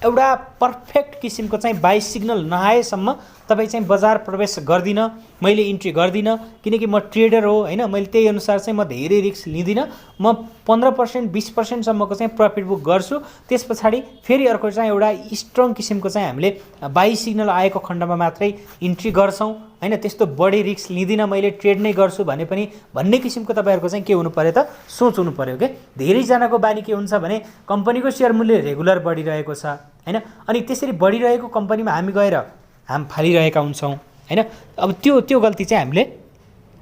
एउटा पर्फेक्ट किसिमको चाहिँ बाई सिग्नल नआएसम्म तपाई चाहिँ बजार प्रवेश गर्दिन, मैले इन्ट्री गर्दिन। किनकि म ट्रेडर हो हैन। मैले त्यही अनुसार चाहिँ म धेरै रिस्क लिदिन। म 15% 20% सम्मको चाहिँ प्रफिट बुक गर्छु। त्यसपछि फेरि अर्को चाहिँ एउटा स्ट्रङ किसिमको चाहिँ हामीले बाई सिग्नल आएको खण्डमा मात्रै इन्ट्री गर्छौं हैन। त्यस्तो बढी रिस्क लिदिन, मैले ट्रेड नै गर्छु भने पनि भन्ने किसिमको तपाईहरुको चाहिँ के हुनु पर्यो त सोच हुनु पर्यो के। धेरै जनाको बानी के हुन्छ भने कम्पनीको शेयर मूल्य रेगुलर बढिरहेको छ हैन। अनि त्यसरी बढिरहेको कम्पनीमा हामी गएर हाम फालिरहेका हुन्छौं हैन। अब त्यो गल्ती चाहिँ हामीले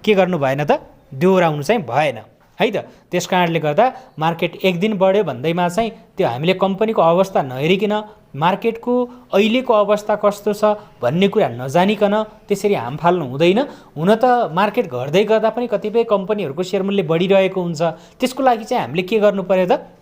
के गर्नु भएन त, दोहोराउनु चाहिँ भएन है त। त्यसकारणले गर्दा मार्केट एक दिन बढ्यो भन्दैमा चाहिँ त्यो हामीले कम्पनीको अवस्था नहेरिकन मार्केटको अहिलेको अवस्था कस्तो छ भन्ने कुरा नजानिकन त्यसरी हाम फाल्नु हुँदैन। हुन त मार्केट घट्दै गर्दा पनि कतिपय कम्पनीहरुको शेयर मूल्य बढिरहेको हुन्छ। त्यसको लागि चाहिँ हामीले के गर्नु पर्यो त,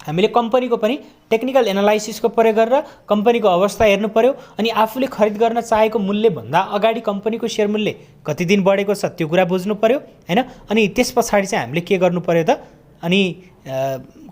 हामीले कम्पनीको पनि टेक्निकल एनालाइसिसको प्रयोग गरेर कम्पनीको अवस्था हेर्नु पर्यो। अनि आफूले खरिद गर्न चाहेको मूल्य भन्दा अगाडि कम्पनीको शेयर मूल्य कति दिन बढेको छ त्यो कुरा बुझ्नु पर्यो हैन। अनि त्यसपछि चाहिँ हामीले के गर्नु पर्यो त, अनि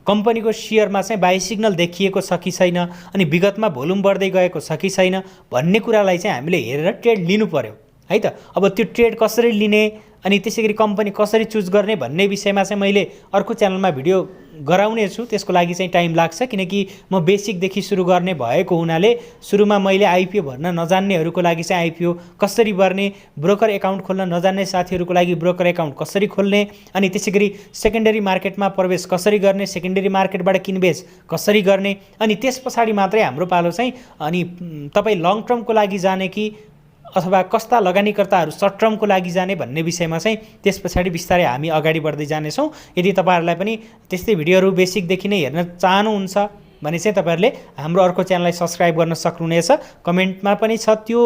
कम्पनीको शेयरमा चाहिँ बाई सिग्नल देखिएको छ कि छैन, अनि विगतमा भोल्युम बढ्दै गएको छ कि छैन भन्ने कुरालाई चाहिँ हामीले हेरेर ट्रेड लिनु पर्यो है त। अब त्यो ट्रेड कसरी लिने अनि त्यसैगरी कम्पनी कसरी चुज गर्ने भन्ने विषयमा चाहिँ मैले अर्को च्यानलमा भिडियो गराउने छु। त्यसको लागि चाहिँ टाइम लाग्छ किनकि म बेसिकदेखि सुरु गर्ने भएको हुनाले सुरुमा मैले आइपिओ भर्न नजान्नेहरूको लागि चाहिँ आइपिओ कसरी भर्ने, ब्रोकर एकाउन्ट खोल्न नजान्ने साथीहरूको लागि ब्रोकर एकाउन्ट कसरी खोल्ने, अनि त्यसैगरी सेकेन्डरी मार्केटमा प्रवेश कसरी गर्ने, सेकेन्डरी मार्केटबाट किनबेच कसरी गर्ने, अनि त्यसपछि मात्रै हाम्रो पालो चाहिँ अनि तपाई लङ टर्मको लागि जाने कि अथवा कस्ता लगानीकर्ताहरू सर्ट टर्मको लागि जाने भन्ने विषयमा चाहिँ त्यसपछि बिस्तारै हामी अगाडि बढ्दै जानेछौँ। यदि तपाईहरुलाई पनि त्यस्तै भिडियोहरू बेसिकदेखि नै हेर्न चाहनुहुन्छ भने चाहिँ तपाईहरुले हाम्रो अर्को च्यानललाई सब्स्क्राइब गर्न सक्नुहुनेछ। कमेन्टमा पनि छ त्यो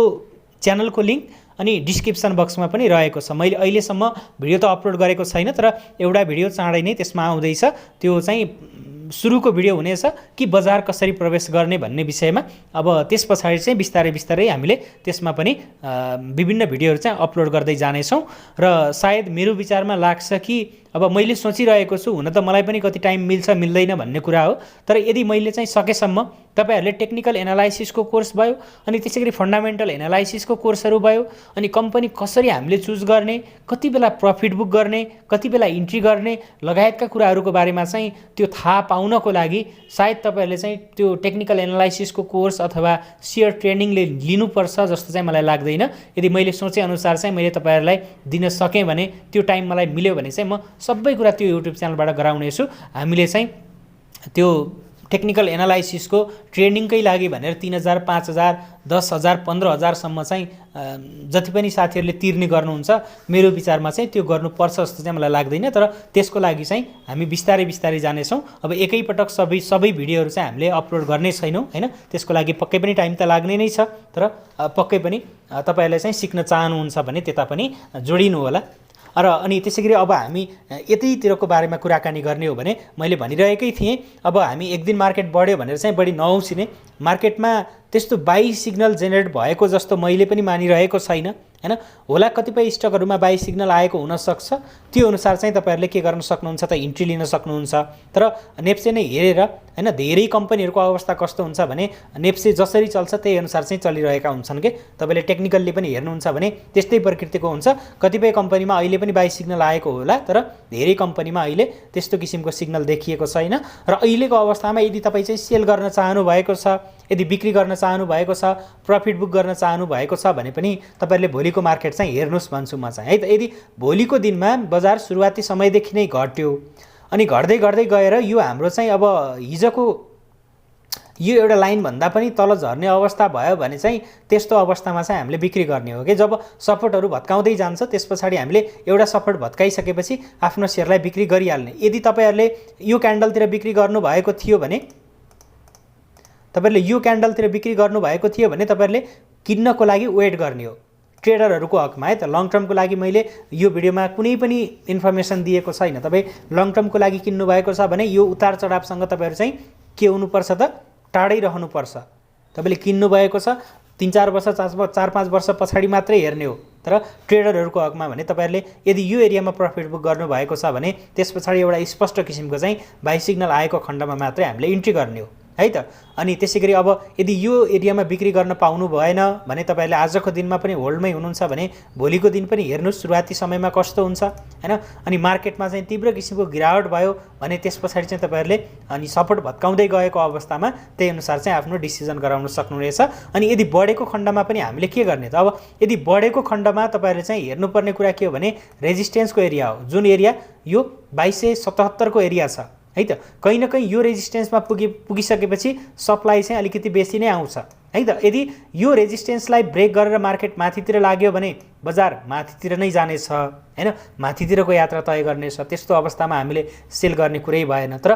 च्यानलको लिंक, अनि डिस्क्रिप्सन बक्समा पनि रहेको छ। मैले अहिलेसम्म भिडियो त अपलोड गरेको छैन, तर एउटा भिडियो चाँडै नै त्यसमा आउँदैछ। त्यो चाहिँ सुरुको भिडियो हुनेछ कि बजार कसरी प्रवेश गर्ने भन्ने विषयमा। अब त्यसपछि चाहिँ बिस्तारै बिस्तारै हामीले त्यसमा पनि विभिन्न भिडियोहरू चाहिँ अपलोड गर्दै जानेछौँ। र सायद मेरो विचारमा लाग्छ कि अब मैले सोचिरहेको छु, हुन त मलाई पनि कति टाइम मिल्छ मिल्दैन भन्ने कुरा हो, तर यदि मैले चाहिँ सकेसम्म तपाईहरुले टेक्निकल एनालाइसिसको कोर्स भयो, अनि त्यसैगरी फन्डामेन्टल एनालाइसिसको कोर्सहरू भयो, अनि कम्पनी कसरी हामीले चुज गर्ने, कति बेला प्रफिट बुक गर्ने, कति बेला इन्ट्री गर्ने लगायतका कुराहरूको बारेमा चाहिँ त्यो थाहा पाउनको लागि सायद तपाईहरुले चाहिँ त्यो टेक्निकल एनालाइसिसको कोर्स अथवा शेयर ट्रेनिङले लिनुपर्छ जस्तो चाहिँ मलाई लाग्दैन। यदि मैले सोचे अनुसार चाहिँ मैले तपाईहरुलाई दिन सकेँ भने, त्यो टाइम मलाई मिल्यो भने चाहिँ म सबै कुरा त्यो युट्युब च्यानलबाट गराउने छु। हामीले चाहिँ त्यो टेक्निकल एनालाइसिसको ट्रेनिङकै लागि भनेर 3000 5000 10000 15000 सम्म चाहिँ जति पनि साथीहरूले तिर्ने गर्नुहुन्छ, मेरो विचारमा चाहिँ त्यो गर्नुपर्छ जस्तो चाहिँ मलाई लाग्दैन। तर त्यसको लागि चाहिँ हामी बिस्तारै बिस्तारै जानेछौँ। अब एकैपटक सबै भिडियोहरू चाहिँ हामीले अपलोड गर्ने छैनौँ हैन। त्यसको लागि पक्कै पनि टाइम त लाग्ने नै छ, तर पक्कै पनि तपाईहरुले चाहिँ सिक्न चाहनुहुन्छ भने त्यता पनि जोडिनु होला। अनि त्यसैगरी अब हामी यतैतिरको बारेमा कुराकानी गर्ने हो भने मैले भनिरहेकै थिएँ, अब हामी एक दिन मार्केट बढ्यो भनेर चाहिँ बढी नौसिने। मार्केटमा त्यस्तो बाई सिग्नल जेनेरेट भएको जस्तो मैले पनि मानिरहेको छैन हैन। होला कतिपय स्टकहरुमा बाई सिग्नल आएको हुन सक्छ, त्यो अनुसार चाहिँ तपाईहरुले के गर्न सक्नुहुन्छ त इन्ट्री लिन सक्नुहुन्छ। तर नेप्से नै हेरेर हैन, धेरै कम्पनीहरुको अवस्था कस्तो हुन्छ भने नेप्से जसरी चल्छ त्यही अनुसार चाहिँ चलिरहेका हुन्छन् के। तपाईले टेक्निकल्ली पनि हेर्नुहुन्छ भने त्यस्तै प्रकृतिको हुन्छ। कतिपय कम्पनीमा अहिले पनि बाई सिग्नल आएको होला, तर धेरै कम्पनीमा अहिले त्यस्तो किसिमको सिग्नल देखिएको छैन। र अहिलेको अवस्थामा यदि तपाई चाहिँ सेल गर्न चाहनु भएको छ, यदि बिक्री गर्न चाहनु भएको छ, प्रफिट बुक गर्न चाहनु भएको छ भने पनि तपाईहरुले भोलिको मार्केट चाहिँ हेर्नुस् भन्छु म चाहिँ है त। यदि भोलिको दिनमा बजार सुरुवाती समयदेखि नै घट्यो अनि घट्दै घट्दै गएर यो हाम्रो चाहिँ अब हिजोको यो एउटा लाइन भन्दा पनि तल झर्ने अवस्था भयो भने चाहिँ त्यस्तो अवस्थामा चाहिँ हामीले बिक्री गर्ने हो कि। जब सपोर्टहरु भत्काउँदै जान्छ त्यसपछि हामीले एउटा सपोर्ट भत्काइसकेपछि आफ्नो शेयरलाई बिक्री गरिहाल्ने। यदि तपाईहरुले यो क्यान्डलतिर बिक्री गर्नु भएको थियो भने तपाईहरुले किन्नको लागि वेट गर्ने हो ट्रेडरहरुको हकमा है त। लङ टर्मको लागि मैले यो भिडियोमा कुनै पनि इन्फर्मेसन दिएको छैन। तपाई लङ टर्मको लागि किन्नु भएको छ भने यो उतार चढावसँग तपाईहरु चाहिँ के हुनुपर्छ त टाढै रहनुपर्छ। तपाईले किन्नु भएको छ 3-4 वर्ष 4-5 वर्ष पछाडी मात्रै हेर्ने हो। तर ट्रेडरहरुको हकमा भने तपाईहरुले यदि यो एरियामा प्रफिट बुक गर्नु भएको छ भने त्यसपछि एउटा स्पष्ट किसिमको चाहिँ बाई सिग्नल आएको खण्डमा मात्रै हामीले इन्ट्री गर्ने हो है त। अनि त्यसैगरी अब यदि यो एरियामा बिक्री गर्न पाउनु भएन भने तपाईहरुले आजको दिनमा पनि होल्डमै हुनुहुन्छ भने भोलिको दिन पनि हेर्नुस् सुरुवाती समयमा कस्तो हुन्छ हैन। अनि मार्केटमा चाहिँ तीव्र किसिमको गिरावट भयो भने त्यसपछि चाहिँ तपाईहरुले अनि सपोर्ट भत्काउँदै गएको अवस्थामा त्यही अनुसार चाहिँ आफ्नो डिसिजन गराउन सक्नुहुनेछ। अनि यदि बढेको खण्डमा पनि हामीले के गर्ने त। अब यदि बढेको खण्डमा तपाईहरुले चाहिँ हेर्नुपर्ने कुरा के हो भने रेजिस्टेन्सको एरिया हो। जुन एरिया यो 2277 को एरिया छ है त। कहीं न कहीं यो रेजिस्टेन्समा पुगिसकेपछि सप्लाई चाहिँ अलिकति बेसी नै आउँछ है त। यदि यो रेजिस्टेन्सलाई ब्रेक गरेर मार्केट माथितिर लाग्यो भने बजार माथितिर नै जानेछ हैन, माथितिरको यात्रा तय गर्नेछ। त्यस्तो अवस्थामा हामीले सेल गर्ने कुरै भएन। तर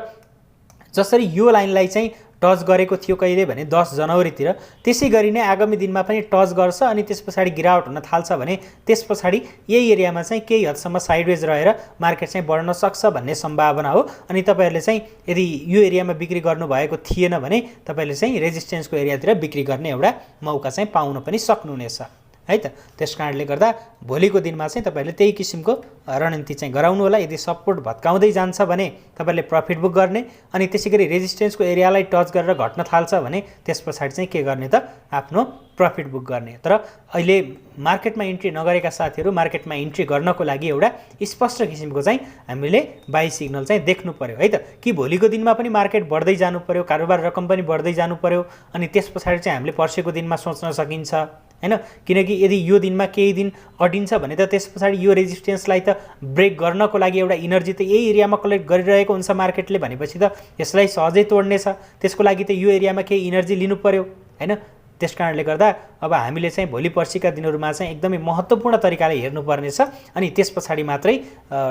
जसरी यो लाइनलाई चाहिँ टच गरेको थियो कहिले भने 10 जनवरीतिर, त्यसै गरी नै आगामी दिनमा पनि टच गर्छ अनि त्यसपछि गिरावट हुन थाल्छ भने त्यसपछि यही एरियामा चाहिँ केही हदसम्म साइडवेज रहेर मार्केट चाहिँ बढ्न सक्छ भन्ने सम्भावना हो। अनि तपाईहरुले चाहिँ यदि यो एरियामा बिक्री गर्नु भएको थिएन भने तपाईहरुले चाहिँ रेजिस्टेन्सको एरियातिर बिक्री गर्ने एउटा मौका चाहिँ पाउन पनि सक्नुहुनेछ है त। त्यसकारणले गर्दा भोलिको दिनमा चाहिँ तपाईहरुले त्यही किसिमको रणनीति चाहिँ गराउनु होला। यदि सपोर्ट भत्काउँदै जान्छ भने तपाईहरुले प्रफिट बुक गर्ने, अनि त्यसैगरी रेजिस्टेन्सको एरियालाई टच गरेर घट्न थाल्छ भने त्यसपछि चाहिँ के गर्ने त आफ्नो प्रफिट बुक गर्ने। तर अहिले मार्केटमा इन्ट्री नगरेका साथीहरु मार्केटमा इन्ट्री गर्नको लागि एउटा स्पष्ट किसिमको चाहिँ हामीले बाई सिग्नल चाहिँ देख्नु पर्यो है त। कि भोलिको दिनमा पनि मार्केट बढ्दै जानु पर्यो, कारोबार रकम पनि बढ्दै जानु पर्यो, अनि त्यसपछि चाहिँ हामीले पर्सेको दिनमा सोच्न सकिन्छ हैन। किनकि यदि यो दिनमा केही दिन अडिन्छ भने त त्यसपछि यो रेजिस्टेन्सलाई त ब्रेक गर्नको लागि एउटा इनर्जी त यही एरियामा कलेक्ट गरिरहेको हुन्छ मार्केटले भनेपछि त यसलाई सहजै तोड्नेछ। त्यसको लागि त यो एरियामा केही इनर्जी लिनु पर्यो हैन। त्यसकारणले गर्दा अब हामीले चाहिँ भोलि पर्सिका दिनहरुमा चाहिँ एकदमै महत्त्वपूर्ण तरिकाले हेर्नुपर्नेछ। अनि त्यसपछि मात्रै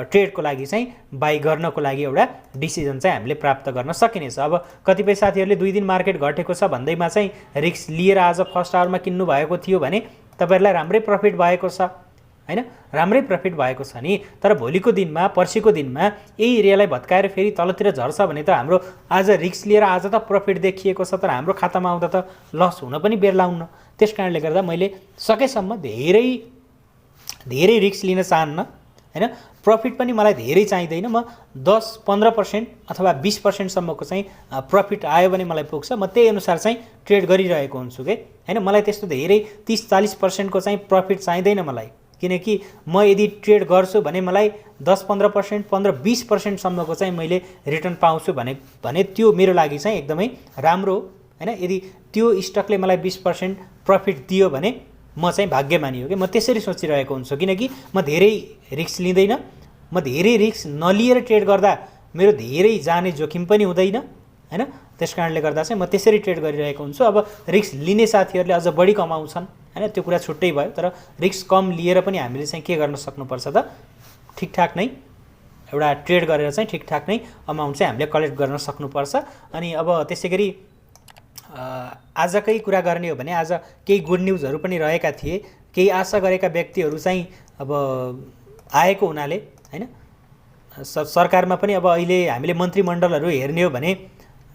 ट्रेडको लागि चाहिँ बाई गर्नको लागि एउटा डिसिजन चाहिँ हामीले प्राप्त गर्न सकिनेछ। अब कतिपय साथीहरुले 2 दिन मार्केट घटेको छ भन्दैमा चाहिँ रिस्क लिएर आज फर्स्ट आवरमा किन्नु भएको थियो भने तपाईहरुलाई राम्रै प्रफिट भएको छ हैन, राम्रै प्रफिट भएको छ नि। तर भोलिको दिनमा पर्सिको दिनमा यही एरियालाई भत्काएर फेरि तलतिर झर्छ भने त हाम्रो आज रिस्क लिएर आज त प्रफिट देखिएको छ तर हाम्रो खातामा आउँदा त लस हुन पनि बेर लाउन्न। त्यसकारणले गर्दा मैले सकेसम्म धेरै रिस्क लिन चाहन्न हैन। प्रफिट पनि मलाई धेरै चाहिदैन। म 10-15% अथवा 20% सम्मको चाहिँ प्रफिट आयो भने मलाई पुग्छ। म त्यही अनुसार चाहिँ ट्रेड गरिरहेको हुन्छु के हैन। मलाई त्यस्तो धेरै 30-40% को चाहिँ प्रफिट चाहिदैन मलाई। किनकि म यदि ट्रेड गर्छु भने मलाई 10-15%, 15-20% सम्मको चाहिँ मैले रिटर्न पाउँछु भने त्यो मेरो लागि चाहिँ एकदमै राम्रो हैन। यदि त्यो स्टकले मलाई 20% प्रफिट दियो भने म चाहिँ भाग्यमानी हो कि। म त्यसरी सोचिरहेको हुन्छु किनकि म धेरै रिस्क लिँदैन। म धेरै रिस्क नलिएर ट्रेड गर्दा मेरो धेरै जाने जोखिम पनि हुँदैन हैन। त्यसकारणले गर्दा चाहिँ म त्यसरी ट्रेड गरिरहेको हुन्छु। अब रिस्क लिने साथीहरुले अझ बढी कमाउँछन् हैन, त्यो कुरा छुट्टै भयो। तर रिस्क कम लिएर पनि हामीले चाहिँ के गर्न सक्नुपर्छ त ठीकठाक नै एउटा ट्रेड गरेर चाहिँ ठीकठाक नै अमाउन्ट चाहिँ हामीले कलेक्ट गर्न सक्नुपर्छ। अनि अब त्यसैगरी आजकै कुरा गर्ने हो भने आज केही गुड न्यूजहरु पनि रहेका थिए। केही आशा गरेका व्यक्तिहरु चाहिँ अब आएको हुनाले हैन सरकारमा पनि अब अहिले हामीले मन्त्रीमण्डलहरु हेर्ने हो भने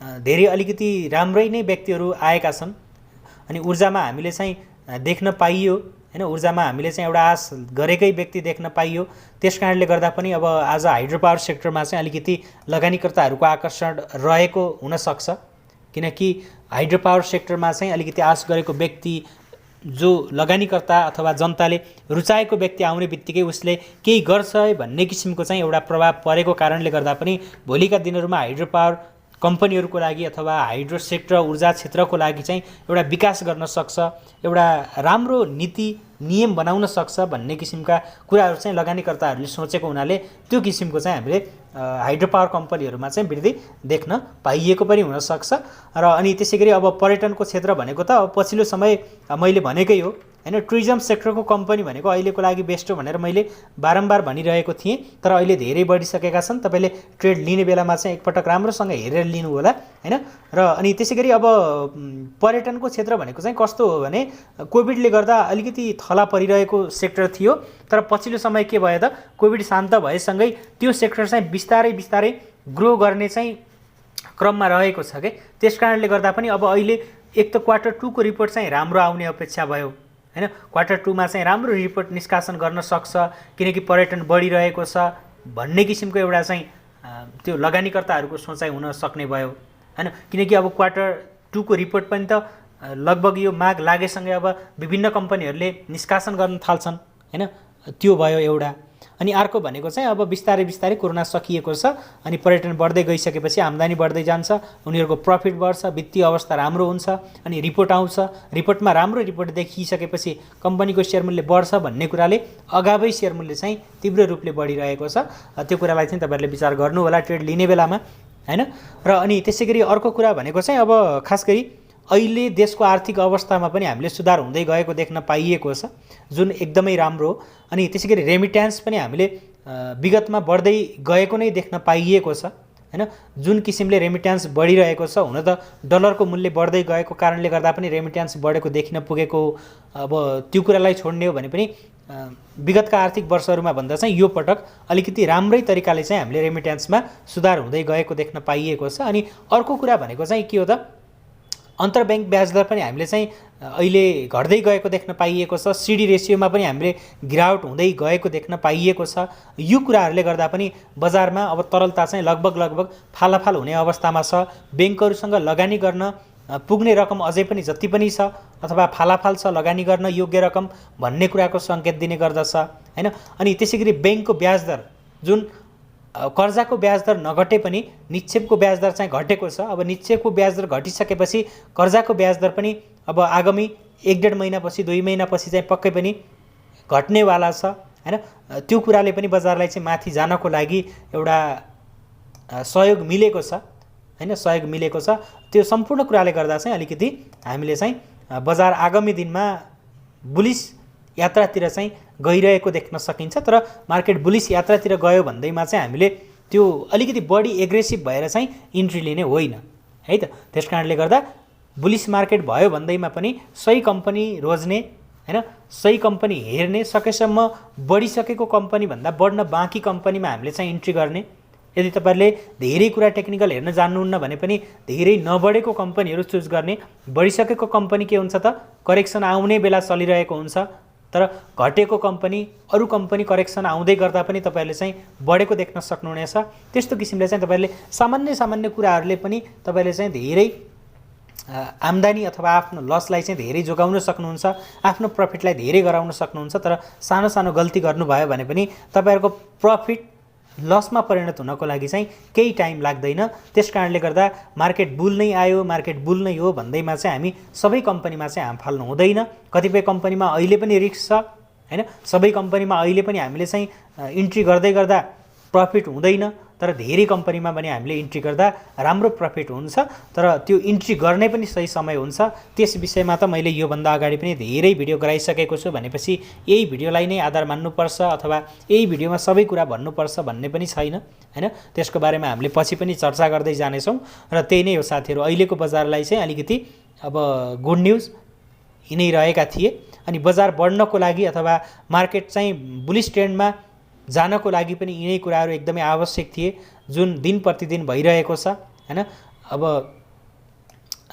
धेरै अलिकति राम्रै नै व्यक्तिहरु आएका छन्। अनि ऊर्जामा हामीले चाहिँ देख्न पाइयो हैन। ऊर्जामा हामीले चाहिँ एउटा आश गरेकै व्यक्ति देख्न पाइयो। त्यसकारणले गर्दा पनि अब आज हाइड्रो पावर सेक्टरमा चाहिँ अलिकति लगानीकर्ताहरूको आकर्षण रहेको हुन सक्छ, किनकि हाइड्रो पावर सेक्टरमा चाहिँ अलिकति आश गरेको व्यक्ति, जो लगानीकर्ता अथवा जनताले रुचाएको व्यक्ति आउने बित्तिकै उसले केही गर्छ है भन्ने किसिमको चाहिँ एउटा प्रभाव परेको कारणले गर्दा पनि भोलिका दिनहरूमा हाइड्रो पावर कम्पनीहरूको लागि अथवा हाइड्रो सेक्टर ऊर्जा क्षेत्रको लागि चाहिँ एउटा विकास गर्न सक्छ, एउटा राम्रो नीति नियम बनाउन सक्छ भन्ने किसिमका कुराहरू चाहिँ लगानीकर्ताहरूले सोचेको हुनाले त्यो किसिमको चाहिँ हामीले हाइड्रो पावर कम्पनीहरूमा चाहिँ वृद्धि देख्न पाइएको पनि हुनसक्छ। र अनि त्यसै गरी अब पर्यटनको क्षेत्र भनेको त अब पछिल्लो समय मैले भनेकै हो हैन, टुरिज्म सेक्टरको कम्पनी भनेको अहिलेको लागि बेस्ट हो भनेर मैले बारम्बार भनिरहेको थिएँ, तर अहिले धेरै बढिसकेका छन्। तपाईँले ट्रेड लिने बेलामा चाहिँ एकपटक राम्रोसँग हेरेर लिनु होला हैन। र अनि त्यसै गरी अब पर्यटनको क्षेत्र भनेको चाहिँ कस्तो हो भने कोभिडले गर्दा अलिकति थला परिरहेको सेक्टर थियो, तर पछिल्लो समय के भयो त कोभिड शान्त भएसँगै त्यो सेक्टर चाहिँ बिस्तारै बिस्तारै ग्रो गर्ने चाहिँ क्रममा रहेको छ के। त्यसकारणले गर्दा पनि अब अहिले एक त क्वार्टर 2 को रिपोर्ट चाहिँ राम्रो आउने अपेक्षा भयो हैन। क्वार्टर 2 मा चाहिँ राम्रो रिपोर्ट निष्कासन गर्न सक्छ, किनकि पर्यटन बढिरहेको छ भन्ने किसिमको एउटा चाहिँ त्यो लगानीकर्ताहरूको सोचाइ हुन सक्ने भयो हैन। किनकि अब क्वार्टर 2 को रिपोर्ट पनि त लगभग यो माग लागेसँगै अब विभिन्न कम्पनीहरूले निष्कासन गर्न थाल्छन् हैन, त्यो भयो एउटा। अनि अर्को भनेको चाहिँ अब बिस्तारै बिस्तारै कोरोना सकिएको छ, अनि पर्यटन बढ्दै गइसकेपछि आम्दानी बढ्दै जान्छ, उनीहरूको प्रफिट बढ्छ, वित्तीय अवस्था राम्रो हुन्छ, अनि रिपोर्ट आउँछ, रिपोर्टमा राम्रो रिपोर्ट देखिसकेपछि कम्पनीको सेयर मूल्य बढ्छ भन्ने कुराले अगावै सेयर मूल्य चाहिँ तीव्र रूपले बढिरहेको छ। त्यो कुरालाई चाहिँ तपाईँहरूले विचार गर्नु होला ट्रेड लिने बेलामा हैन। र अनि त्यसै गरी अर्को कुरा भनेको चाहिँ अब खास गरी अहिले देशको आर्थिक अवस्थामा पनि हामीले सुधार हुँदै गएको देख्न पाइएको छ, जुन एकदमै राम्रो हो। अनि त्यसै गरी रेमिट्यान्स पनि हामीले विगतमा बढ्दै गएको नै देख्न पाइएको छ हैन। जुन किसिमले रेमिट्यान्स बढिरहेको छ, हुन त डलरको मूल्य बढ्दै गएको कारणले गर्दा पनि रेमिट्यान्स बढेको देखिन पुगेको। अब त्यो कुरालाई छोड्ने हो भने पनि विगतका आर्थिक वर्षहरूमा भन्दा चाहिँ यो पटक अलिकति राम्रै तरिकाले चाहिँ हामीले रेमिट्यान्समा सुधार हुँदै गएको देख्न पाइएको छ। अनि अर्को कुरा भनेको चाहिँ के हो त, अन्तर्ब्याङ्क ब्याज दर पनि हामीले चाहिँ अहिले घट्दै गएको देख्न पाइएको छ। सिडी रेसियोमा पनि हामीले गिरावट हुँदै गएको देख्न पाइएको छ। यो कुराहरूले गर्दा पनि बजारमा अब तरलता चाहिँ लगभग फालाफाल हुने अवस्थामा छ। ब्याङ्कहरूसँग लगानी गर्न पुग्ने रकम अझै पनि जति पनि छ अथवा फालाफाल छ लगानी गर्न योग्य रकम भन्ने कुराको सङ्केत दिने गर्दछ हैन। अनि त्यसै गरी ब्याङ्कको ब्याज दर, जुन कर्जाको ब्याज दर नघटे पनि निक्षेपको ब्याज दर चाहिँ घटेको छ। अब निक्षेपको ब्याज दर घटिसकेपछि कर्जाको ब्याज दर पनि अब आगामी 1-1.5 महिनापछि 2 महिनापछि चाहिँ पक्कै पनि घट्नेवाला छ हैन। त्यो कुराले पनि बजारलाई चाहिँ माथि जानको लागि एउटा सहयोग मिलेको छ हैन, सहयोग मिलेको छ। त्यो सम्पूर्ण कुराले गर्दा चाहिँ अलिकति हामीले चाहिँ बजार आगामी दिनमा बुलिस यात्रातिर चाहिँ गइरहेको देख्न सकिन्छ। तर मार्केट बुलिस यात्रातिर गयो भन्दैमा चाहिँ हामीले त्यो अलिकति बढी एग्रेसिभ भएर चाहिँ इन्ट्री लिने होइन है त। त्यसकारणले गर्दा बुलिस मार्केट भयो भन्दैमा पनि सही कम्पनी रोज्ने हैन, सही कम्पनी हेर्ने, सकेसम्म बढिसकेको कम्पनीभन्दा बढ्न बाँकी कम्पनीमा हामीले चाहिँ इन्ट्री गर्ने। यदि तपाईँहरूले धेरै कुरा टेक्निकल हेर्न जान्नुहुन्न भने पनि धेरै नबढेको कम्पनीहरू चुज गर्ने। बढिसकेको कम्पनी के हुन्छ त, करेक्सन आउने बेला चलिरहेको हुन्छ, तर घटेको कम्पनी अरू कम्पनी करेक्सन आउँदै गर्दा पनि तपाईँहरूले चाहिँ बढेको देख्न सक्नुहुनेछ। त्यस्तो किसिमले चाहिँ तपाईँहरूले सामान्य कुराहरूले पनि तपाईँले चाहिँ धेरै आम्दानी अथवा आफ्नो लसलाई चाहिँ धेरै जोगाउन सक्नुहुन्छ, आफ्नो प्रफिटलाई धेरै गराउन सक्नुहुन्छ। तर सानो सानो गल्ती गर्नुभयो भने पनि तपाईँहरूको प्रफिट लसमा परिणत हुनको लागि चाहिँ केही टाइम लाग्दैन। त्यसकारणले गर्दा मार्केट बुल नै आयो, मार्केट बुल नै हो भन्दैमा चाहिँ हामी सबै कम्पनीमा चाहिँ हाम फाल्नु हुँदैन। कतिपय कम्पनीमा अहिले पनि रिस्क छ हैन, सबै कम्पनीमा अहिले पनि हामीले चाहिँ इन्ट्री गर्दै गर्दा प्रफिट हुँदैन, तर धेरै कम्पनीमा पनि हामीले इन्ट्री गर्दा राम्रो प्रफिट हुन्छ। तर त्यो इन्ट्री गर्ने पनि सही समय हुन्छ। त्यस विषयमा त मैले योभन्दा अगाडि पनि धेरै भिडियो गराइसकेको छु भनेपछि यही भिडियोलाई नै आधार मान्नुपर्छ अथवा यही भिडियोमा सबै कुरा भन्नुपर्छ भन्ने पनि छैन हैन। त्यसको बारेमा हामीले पछि पनि चर्चा गर्दै जानेछौँ। र त्यही नै हो साथीहरू, अहिलेको बजारलाई चाहिँ अलिकति अब गुड न्युज यिनै रहेका थिए। अनि बजार बढ्नको लागि अथवा मार्केट चाहिँ बुलिस ट्रेन्डमा जानको लागि पनि यिनै कुराहरू एकदमै आवश्यक थिए, जुन दिन प्रतिदिन भइरहेको छ हैन। अब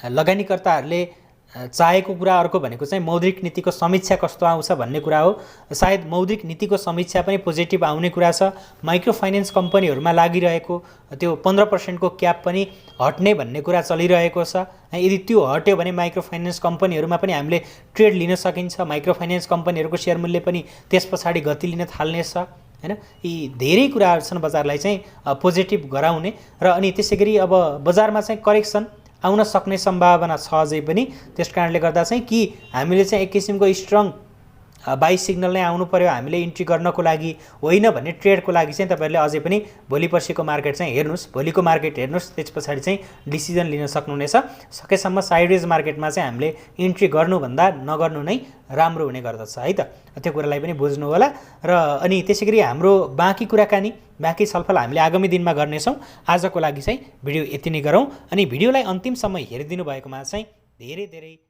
लगानीकर्ताहरूले चाहेको कुरा अर्को भनेको चाहिँ मौद्रिक नीतिको समीक्षा कस्तो आउँछ भन्ने कुरा हो। सायद मौद्रिक नीतिको समीक्षा पनि पोजिटिभ आउने कुरा छ। माइक्रो फाइनेन्स कम्पनीहरूमा लागिरहेको त्यो 15% को क्याप पनि हट्ने भन्ने कुरा चलिरहेको छ। यदि त्यो हट्यो भने माइक्रो फाइनेन्स कम्पनीहरूमा पनि हामीले ट्रेड लिन सकिन्छ। माइक्रो फाइनेन्स कम्पनीहरूको सेयर मूल्य पनि त्यस पछाडि गति लिन थाल्नेछ हैन। यी धेरै कुराहरू छन् बजारलाई चाहिँ पोजिटिभ गराउने र अनि त्यसैगरी अब बजारमा चाहिँ करेक्सन आउन सक्ने सम्भावना छ अझै पनि। त्यस कारणले गर्दा चाहिँ कि हामीले चाहिँ एक किसिमको स्ट्रङ बाई सिग्नल नै आउनु पर्यो हामीले इन्ट्री गर्नको लागि होइन भन्ने ट्रेडको लागि चाहिँ तपाईहरुले अझै पनि भोलि पर्सिको मार्केट चाहिँ हेर्नुस्, भोलिको मार्केट हेर्नुस्, त्यस पछाडि चाहिँ डिसिजन लिन सक्नुहुनेछ। सकेसम्म साइडवेज मार्केटमा चाहिँ हामीले इन्ट्री गर्नुभन्दा नगर्नु नै राम्रो हुने गर्दछ है त। त्यो कुरालाई पनि बुझ्नु होला। र अनि त्यसैगरी हाम्रो बाँकी कुराकानी बाँकी छलफल हामीले आगामी दिनमा गर्नेछौँ। आजको लागि चाहिँ भिडियो यति नै गरौँ। अनि भिडियोलाई अन्तिमसम्म हेरिदिनु भएकोमा चाहिँ धेरै धेरै